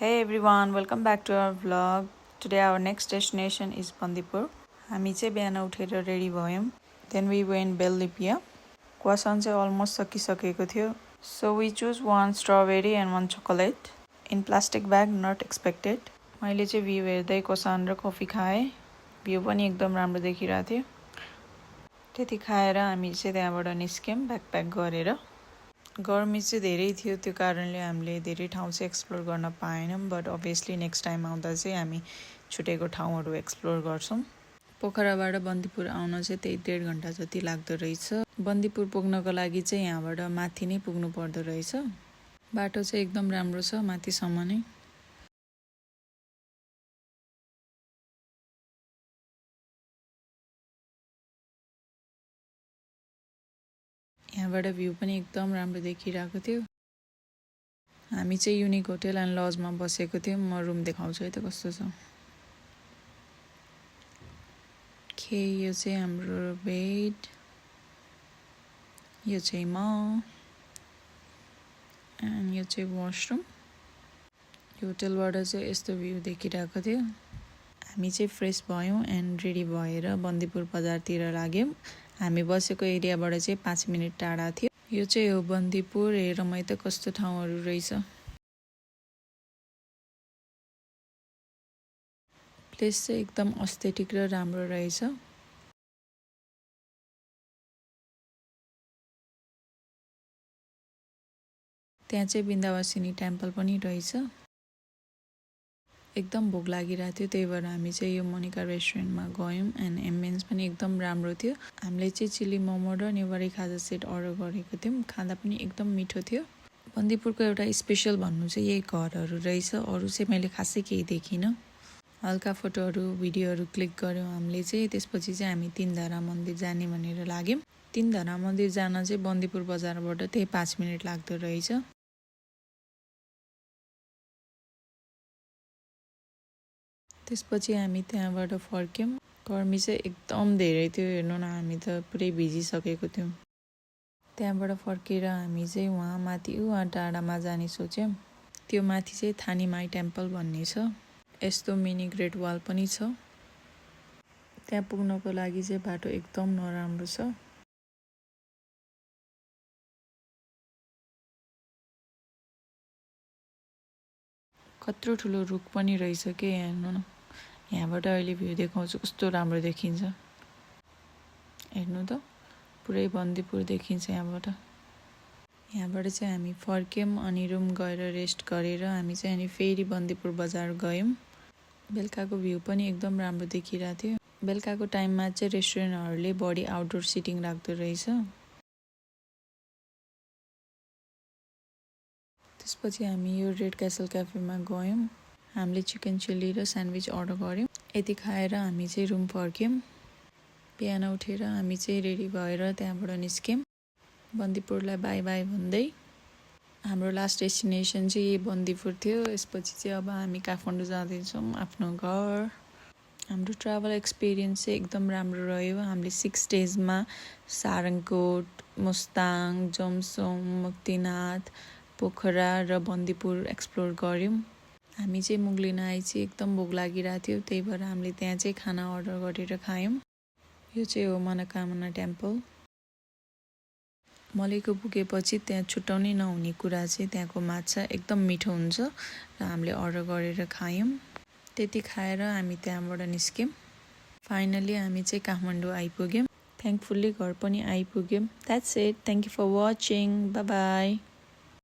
Hey everyone, welcome back to our vlog. Today our next destination is Bandipur. हामी चाहिँ बिहान उठेर ready भयौं. Then we went Bellipia. Croissant चाहिँ almost सकिसकेको थियो. So we choose one strawberry and one chocolate in plastic bag, not expected. मैले चाहिँ view हेर्दै croissant र कफी खाएँ. भ्यू पनि एकदम राम्रो देखिरहेको थियो. त्यति खाएर हामी चाहिँ त्यहाँबाट निस्क्यौं ब्याकप्याक गरेर. गर्मी चाहिँ धेरै थियो, त्यो कारणले हामीले धेरै ठाउँ चाहिँ एक्सप्लोर गर्न पाएनौं, बट अभियसली नेक्स्ट टाइम आउँदा चाहिँ हामी छुटेको ठाउँहरू एक्सप्लोर गर्छौं. पोखराबाट बन्दीपुर आउन चाहिँ त्यही 1.5 घण्टा जति लाग्दो रहेछ. बन्दीपुर पुग्नको लागि चाहिँ यहाँबाट माथि नै पुग्नु पर्दो रहेछ. बाटो चाहिँ एकदम राम्रो छ माथिसम्म नै. यहाँबाट भ्यू पनि एकदम राम्रो देखिरहेको थियो. हामी चाहिँ युनिक होटल एन्ड लजमा बसेको थियौं. म रुम देखाउँछु है त कस्तो छ. यो चाहिँ हाम्रो बेड, यो चाहिँ म, एन्ड यो चाहिँ वाशरुम. यो होटलबाट चाहिँ यस्तो भ्यू देखिरहेको थियो. हामी चाहिँ फ्रेस भयौं एन्ड रेडी भएर बन्दीपुर बजारतिर लाग्यौं. हामी बसेको एरियाबाट चाहिँ 5 मिनेट टाढा थियो. यो चाहिँ हो बन्दीपुर. हेरौँ है त कस्तो ठाउँहरू रहेछ. प्लेस चाहिँ एकदम एस्थेटिक र राम्रो रहेछ. त्यहाँ चाहिँ बिन्दावासिनी टेम्पल पनि रहेछ. एकदम भोक लागिरहेको थियो, त्यही भएर हामी चाहिँ यो मोनिका रेस्टुरेन्टमा गयौं एन्ड एम्बियन्स पनि एकदम राम्रो थियो. हामीले चाहिँ चिली मोमो र नेवारी खाजा सेट अर्डर गरेको थियौं. खाँदा पनि एकदम मिठो थियो. बन्दीपुरको एउटा स्पेशल भन्नु चाहिँ यही घरहरू रहेछ. अरू चाहिँ मैले खासै केही देखिनँ. हल्का फोटोहरू भिडियोहरू क्लिक गर्यौं हामीले चाहिँ. त्यसपछि चाहिँ हामी तीनधारा मन्दिर जाने भनेर लाग्यौं. तीनधारा मन्दिर जान चाहिँ बन्दीपुर बजारबाट त्यही 5 मिनेट लाग्दो रहेछ. त्यसपछि हामी त्यहाँबाट फर्क्यौं. गर्मी चाहिँ एकदम धेरै थियो. हेर्नु न, हामी त पुरै भिजिसकेको थियौं. त्यहाँबाट फर्केर हामी चाहिँ वहाँ माथि टाढामा जाने सोच्यौं. त्यो माथि चाहिँ थानीमाई टेम्पल भन्ने छ. यस्तो मिनी ग्रेट वाल पनि छ. त्यहाँ पुग्नको लागि चाहिँ बाटो एकदम नराम्रो छ. कत्रो ठुलो रुख पनि रहेछ के. हेर्नु न, यहाँबाट अहिले भ्यू देखाउँछु कस्तो राम्रो देखिन्छ. हेर्नु त, पुरै बन्दीपुर देखिन्छ यहाँबाट. यहाँबाट चाहिँ हामी फर्क्यौं अनि रुम गएर रेस्ट गरेर हामी चाहिँ अनि फेरि बन्दीपुर बजार गयौं. बेलुकाको भ्यू पनि एकदम राम्रो देखिरहेको थियो. बेलुकाको टाइममा चाहिँ रेस्टुरेन्टहरूले बढी आउटडोर सिटिङ राख्दो रहेछ. त्यसपछि हामी यो रेड क्यासल क्याफेमा गयौं. हामीले चिकन चिल्ली र स्यान्डविच अर्डर गर्यौं. यति खाएर हामी चाहिँ रुम फर्क्यौं. बिहान उठेर हामी चाहिँ रेडी भएर त्यहाँबाट निस्क्यौं. बन्दीपुरलाई बाई बाई भन्दै. हाम्रो लास्ट डेस्टिनेसन चाहिँ यही बन्दीपुर थियो. यसपछि चाहिँ अब हामी काठमाडौँ जाँदैछौँ आफ्नो घर. हाम्रो ट्राभल एक्सपिरियन्स चाहिँ एकदम राम्रो रह्यो. हामीले 6 डेजमा सारङकोट, मुस्ताङ, जमसोम, मुक्तिनाथ, पोखरा र बन्दीपुर एक्सप्लोर गर्यौं. हामी चाहिँ मुगलिन आई चाहिँ एकदम भोक लागिरहेको थियो, त्यही भएर हामीले त्यहाँ चाहिँ खाना अर्डर गरेर खायौं. यो चाहिँ हो मनोकामना टेम्पल. मलेको पुगेपछि त्यहाँ छुट्याउनै नहुने कुरा चाहिँ त्यहाँको माछा एकदम मिठो हुन्छ र हामीले अर्डर गरेर खायौं. त्यति खाएर हामी त्यहाँबाट निस्क्यौं. फाइनली हामी चाहिँ काठमाडौँ आइपुग्यौं. थ्याङ्कफुल्ली घर पनि आइपुग्यौं. That's it. Thank you for watching. Bye by.